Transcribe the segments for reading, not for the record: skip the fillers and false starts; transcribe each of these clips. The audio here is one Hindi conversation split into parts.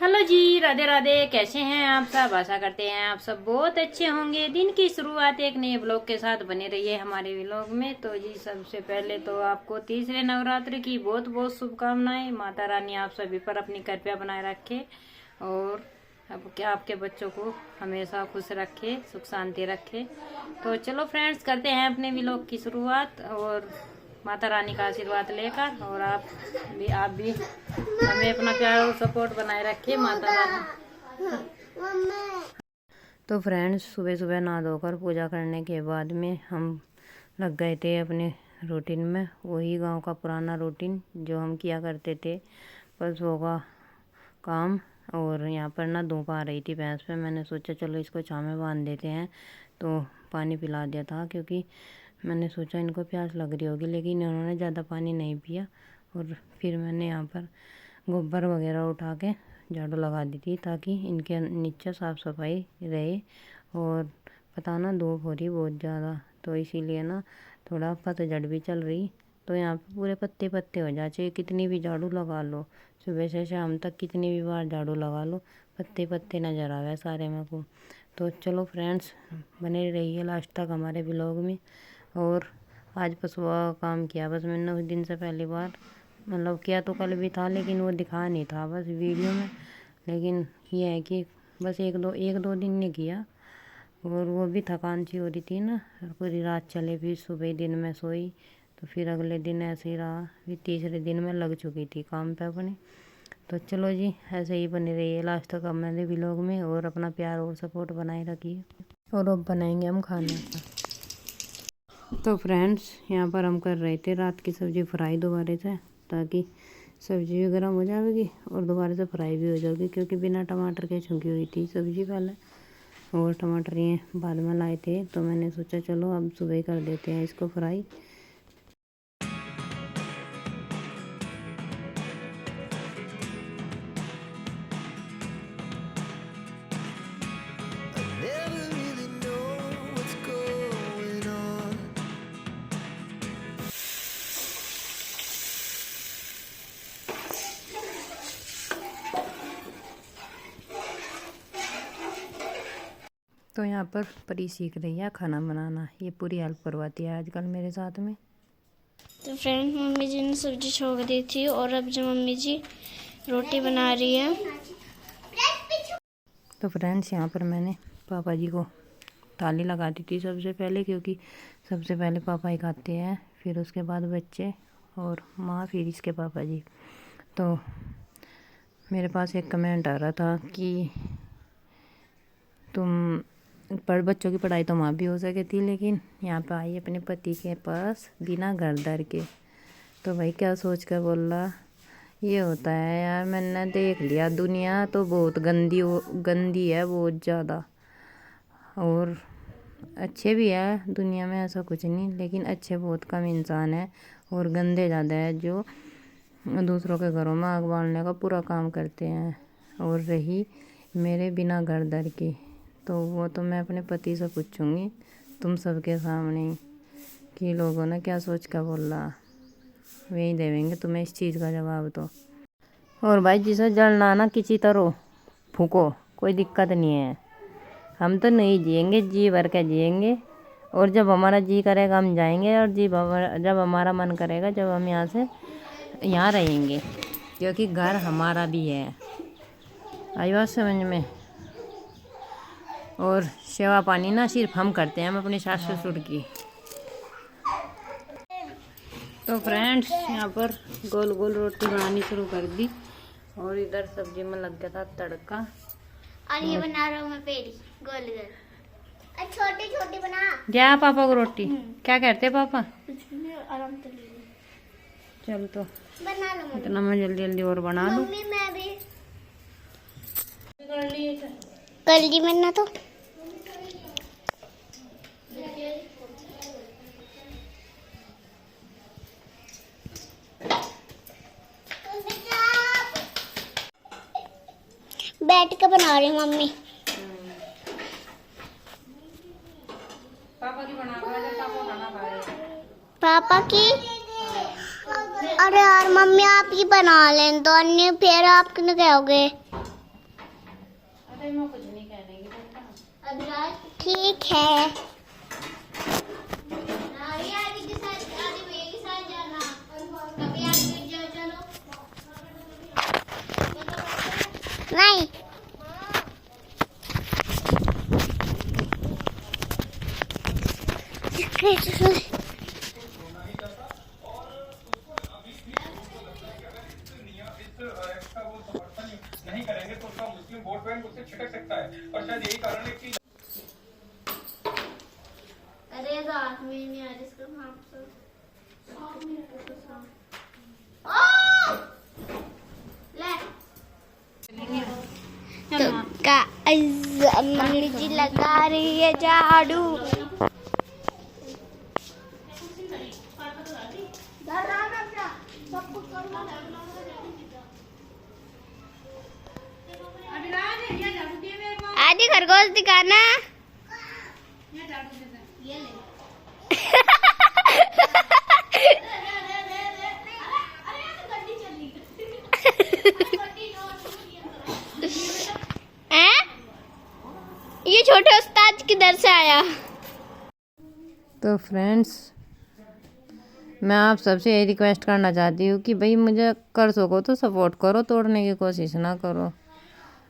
हेलो जी, राधे राधे। कैसे हैं आप सब? आशा करते हैं आप सब बहुत अच्छे होंगे। दिन की शुरुआत एक नए ब्लॉग के साथ बने रहिए हमारे व्लॉग में। तो जी सबसे पहले तो आपको तीसरे नवरात्र की बहुत बहुत शुभकामनाएं। माता रानी आप सभी पर अपनी कृपा बनाए रखे और अब क्या आपके बच्चों को हमेशा खुश रखे, सुख शांति रखे। तो चलो फ्रेंड्स, करते हैं अपने व्लॉग की शुरुआत और माता रानी का आशीर्वाद लेकर। और आप भी हमें अपना प्यार और सपोर्ट बनाए रखिए माता रानी। तो फ्रेंड्स, सुबह सुबह नहा धोकर पूजा करने के बाद में हम लग गए थे अपने रूटीन में। वही गांव का पुराना रूटीन जो हम किया करते थे, पशुओं का काम। और यहाँ पर ना धूप आ रही थी भैंस पे। मैंने सोचा चलो इसको छाँव में बांध देते हैं, तो पानी पिला दिया था क्योंकि मैंने सोचा इनको प्यास लग रही होगी, लेकिन इन्होंने ज़्यादा पानी नहीं पिया। और फिर मैंने यहाँ पर गोबर वगैरह उठा के झाड़ू लगा दी थी ताकि इनके नीचे साफ़ सफाई रहे। और पता ना धूप हो रही बहुत ज़्यादा, तो इसीलिए ना थोड़ा पतझड़ भी चल रही, तो यहाँ पे पूरे पत्ते पत्ते हो जाए। चाहे कितनी भी झाड़ू लगा लो, सुबह से शाम तक कितनी भी बार झाड़ू लगा लो, पत्ते पत्ते नज़र आवे सारे मेरे को। तो चलो फ्रेंड्स, बने रहिए लास्ट तक हमारे ब्लॉग में। और आज पशुओं का काम किया बस मैंने उस दिन से पहली बार, मतलब किया तो कल भी था लेकिन वो दिखा नहीं था बस वीडियो में। लेकिन ये है कि बस एक दो दिन ने किया, और वो भी थकान सी हो रही थी ना, पूरी रात चले फिर सुबह दिन में सोई, तो फिर अगले दिन ऐसे ही रहा। फिर तीसरे दिन में लग चुकी थी काम पे अपने। तो चलो जी, ऐसे ही बने रहिए लास्ट तक हमारे व्लॉग में और अपना प्यार और सपोर्ट बनाए रखिए। और अब बनाएंगे हम खाने का। तो फ्रेंड्स, यहाँ पर हम कर रहे थे रात की सब्ज़ी फ्राई दोबारा से, ताकि सब्ज़ी भी गर्म हो जाएगी और दोबारा से फ्राई भी हो जाएगी, क्योंकि बिना टमाटर के छुकी हुई थी सब्ज़ी पहले, और टमाटर ये बाद में लाए थे। तो मैंने सोचा चलो अब सुबह ही कर देते हैं इसको फ्राई। तो यहाँ पर परी सीख रही है खाना बनाना, ये पूरी हेल्प करवाती है आजकल मेरे साथ में। तो फ्रेंड्स, मम्मी जी ने सब्जी छोड़ दी थी और अब जो मम्मी जी रोटी बना रही है। तो फ्रेंड्स, यहाँ पर मैंने पापा जी को थाली लगा दी थी सबसे पहले, क्योंकि सबसे पहले पापा ही खाते हैं, फिर उसके बाद बच्चे और माँ, फिर इसके पापा जी। तो मेरे पास एक कमेंट आ रहा था कि बच्चों की पढ़ाई तो माँ भी हो सकती, लेकिन यहाँ पे आई अपने पति के पास बिना घर दर के। तो भाई क्या सोच कर बोल रहा, ये होता है यार, मैंने देख लिया दुनिया तो बहुत गंदी है, बहुत ज़्यादा। और अच्छे भी है दुनिया में, ऐसा कुछ नहीं, लेकिन अच्छे बहुत कम इंसान है और गंदे ज़्यादा है, जो दूसरों के घरों में आग बालने का पूरा काम करते हैं। और रही मेरे बिना घर दर की, तो वो तो मैं अपने पति से पूछूंगी तुम सबके सामने ही कि लोगों ने क्या सोच कर बोला, वही देवेंगे तुम्हें इस चीज़ का जवाब। तो और भाई, जिसे जलना ना किसी तरह फूको, कोई दिक्कत नहीं है। हम तो नहीं जिएंगे, जी भर के जिएंगे, और जब हमारा जी करेगा हम जाएंगे, और जब हमारा मन करेगा जब हम यहाँ रहेंगे, क्योंकि घर हमारा भी है। आई बात समझ में। और सेवा पानी ना सिर्फ हम करते हैं, हम अपने सास ससुर की। तो फ्रेंड्स, यहाँ पर गोल गोल रोटी बनानी शुरू कर दी, और इधर सब्जी में लग गया था तड़का। और ये बना रहा हूँ मैं पेड़ी गोल गोल, छोटी छोटी बना। जा पापा को रोटी। क्या कहते हैं पापा? आराम से चल तो बना लो इतना मैं जल्दी जल्दी और बना लूँ। मम्मी, मैं भी कर ली मैंने तो। बैठ के बना रही हूँ मम्मी। पापा की बना पापा खाना खा रहे हैं। पापा की। अरे यार मम्मी, आप ही बना लें तो, अन्य फिर आप क्यों कहोगे? फिर मैं कुछ नहीं कह रही बेटा। ठीक है। नहीं नहीं करेंगे तो उसका मुस्लिम वोट बैंक उससे छिटक सकता है और शायद यही कारण है कि अरे रात में नहीं आ रही इसका तो मम्मी जी लगा रही है झाड़ू। आदि खरगोश दिखाना। ये छोटे उस्ताद किधर से आया? तो फ्रेंड्स, मैं आप सबसे यही रिक्वेस्ट करना चाहती हूँ कि भाई मुझे कर सको तो सपोर्ट करो, तोड़ने की कोशिश ना करो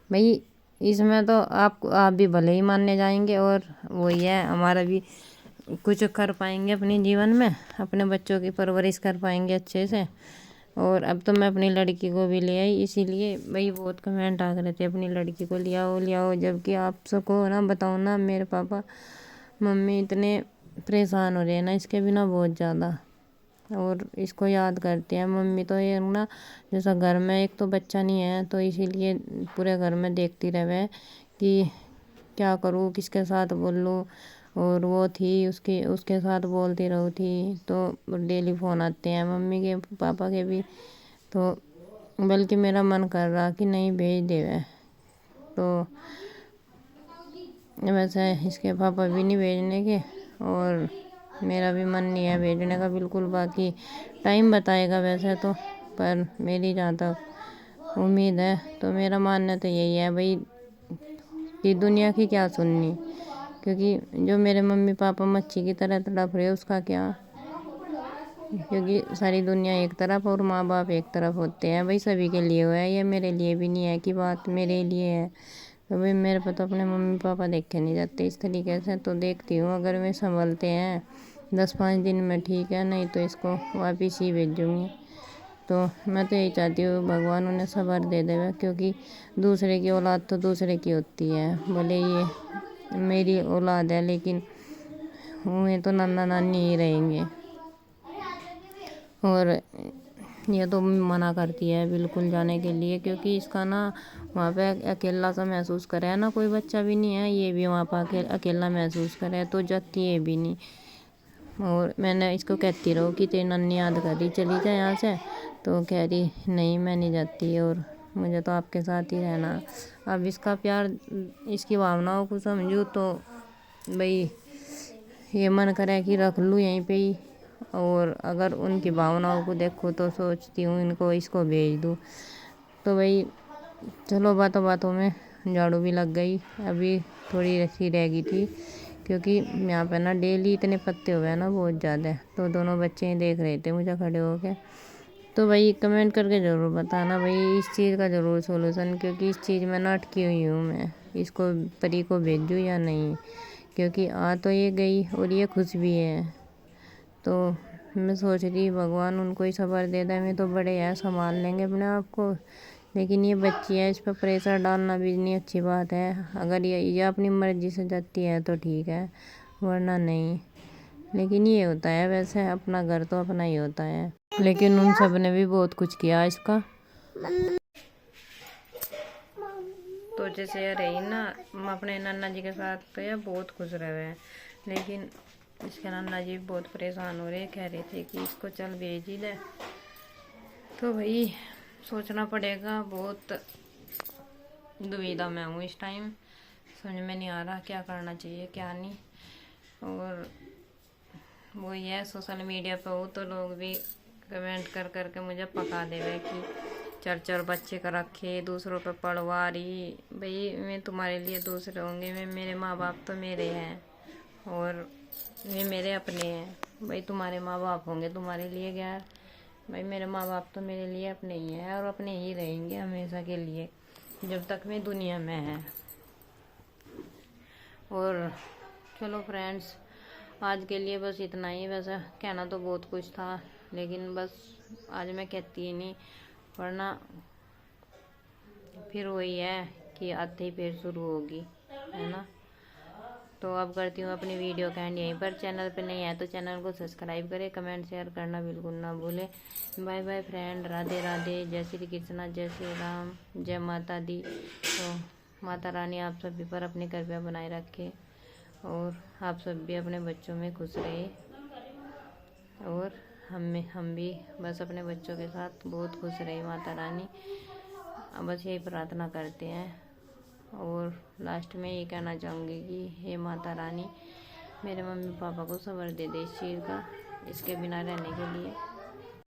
भाई। इसमें तो आप भी भले ही मानने जाएंगे और वही है, हमारा भी कुछ कर पाएंगे अपने जीवन में, अपने बच्चों की परवरिश कर पाएंगे अच्छे से। और अब तो मैं अपनी लड़की को भी ले आई, इसीलिए भाई बहुत कमेंट आ रहे थे अपनी लड़की को ले आओ, जबकि आप सबको ना बताओ ना, मेरे पापा मम्मी इतने परेशान हो रहे हैं ना इसके बिना बहुत ज़्यादा, और इसको याद करते हैं। मम्मी तो ये ना, जैसा घर में एक तो बच्चा नहीं है तो इसीलिए पूरे घर में देखती रहे कि क्या करूँ, किसके साथ बोलूँ। और वो थी उसके साथ बोलती रहू थी, तो डेली फ़ोन आते हैं मम्मी के पापा के भी। तो बल्कि मेरा मन कर रहा कि नहीं भेज देवे, तो वैसे इसके पापा भी नहीं भेजने के और मेरा भी मन नहीं है भेजने का बिल्कुल। बाकी टाइम बताएगा वैसे तो, पर मेरी जहाँ तक उम्मीद है तो मेरा मानना तो यही है भाई कि दुनिया की क्या सुननी, क्योंकि जो मेरे मम्मी पापा मच्छी की तरह तड़प रहे उसका क्या, क्योंकि सारी दुनिया एक तरफ और माँ बाप एक तरफ होते हैं भाई, सभी के लिए हुआ है, ये मेरे लिए भी नहीं है कि बात मेरे लिए है। तो भाई मेरे को तो अपने मम्मी पापा देखे नहीं जाते इस तरीके से, तो देखती हूँ अगर वे संभलते हैं 10-5 दिन में ठीक है, नहीं तो इसको वापस ही भेजूँगी। तो मैं तो यही चाहती हूँ भगवान उन्हें सब्र दे देवे, क्योंकि दूसरे की औलाद तो दूसरे की होती है, भले ये मेरी औलाद है लेकिन उन्हें तो नाना नानी ही रहेंगे। और ये तो मना करती है बिल्कुल जाने के लिए, क्योंकि इसका ना वहाँ पे अकेला सा महसूस करे है ना, कोई बच्चा भी नहीं है, ये भी वहाँ पर अकेला महसूस करे तो जाती है भी नहीं। और मैंने इसको कहती रहो कि तेरी नानी याद कर रही, चली जाए यहाँ से, तो कह रही नहीं मैं नहीं जाती और मुझे तो आपके साथ ही रहना। अब इसका प्यार, इसकी भावनाओं को समझूँ तो भाई ये मन करे कि रख लूँ यहीं पे ही, और अगर उनकी भावनाओं को देखो तो सोचती हूँ इसको भेज दूँ। तो भाई चलो बातों बातों में झाड़ू भी लग गई, अभी थोड़ी रसी रह गई थी, क्योंकि यहाँ पे ना डेली इतने पत्ते हुए हैं ना बहुत ज़्यादा, तो दोनों बच्चे ही देख रहे थे मुझे खड़े होके। तो भाई कमेंट करके ज़रूर बताना भाई इस चीज़ का ज़रूर सोल्यूशन, क्योंकि इस चीज़ में ना अटकी हुई हूँ मैं, इसको परी को भेजूँ या नहीं, क्योंकि आ तो ये गई और ये खुश भी है। तो मैं सोच रही भगवान उनको ही सब्र दे दे, मैं तो बड़े हैं संभाल लेंगे अपने आप को, लेकिन ये बच्ची है, इस पर प्रेशर डालना भी नहीं अच्छी बात है। अगर ये अपनी मर्जी से जाती है तो ठीक है, वरना नहीं। लेकिन ये होता है वैसे, अपना घर तो अपना ही होता है, लेकिन उन सब ने भी बहुत कुछ किया इसका। तो जैसे ये रही ना अपने नाना जी के साथ, तो ये बहुत खुश रहे हैं, लेकिन इसके नाना जी बहुत परेशान हो रहे, कह रहे थे कि इसको चल भेज ही दे। तो भाई सोचना पड़ेगा, बहुत दुविधा में हूँ इस टाइम, समझ में नहीं आ रहा क्या करना चाहिए क्या नहीं। और वो ये सोशल मीडिया पे हो तो लोग भी कमेंट कर करके मुझे पका देवे कि चर बच्चे का रखे, दूसरों पे पढ़वा रही। भाई मैं तुम्हारे लिए दूसरे होंगे, मैं मेरे माँ बाप तो मेरे हैं और वे मेरे अपने हैं। भाई तुम्हारे माँ बाप होंगे तुम्हारे लिए क्या, भाई मेरे माँ बाप तो मेरे लिए अपने ही हैं और अपने ही रहेंगे हमेशा के लिए, जब तक मैं दुनिया में है। और चलो फ्रेंड्स, आज के लिए बस इतना ही। वैसे कहना तो बहुत कुछ था, लेकिन बस आज मैं कहती ही नहीं, वरना फिर वही है कि आते ही फिर शुरू होगी, है ना। तो अब करती हूँ अपनी वीडियो का एंड यहीं पर। चैनल पे नहीं है तो चैनल को सब्सक्राइब करें, कमेंट शेयर करना बिल्कुल ना भूलें। Bye bye friend, Radhe Radhe, जय श्री कृष्णा, जय श्री राम, जय माता दी। तो माता रानी आप सभी पर अपनी कृपा बनाए रखे और आप सब भी अपने बच्चों में खुश रहे और हम भी बस अपने बच्चों के साथ बहुत खुश रहे माता रानी। अब बस यही प्रार्थना करते हैं। और लास्ट में ये कहना चाहूँगी कि हे माता रानी, मेरे मम्मी पापा को सब्र दे दे इस चीज़ का, इसके बिना रहने के लिए।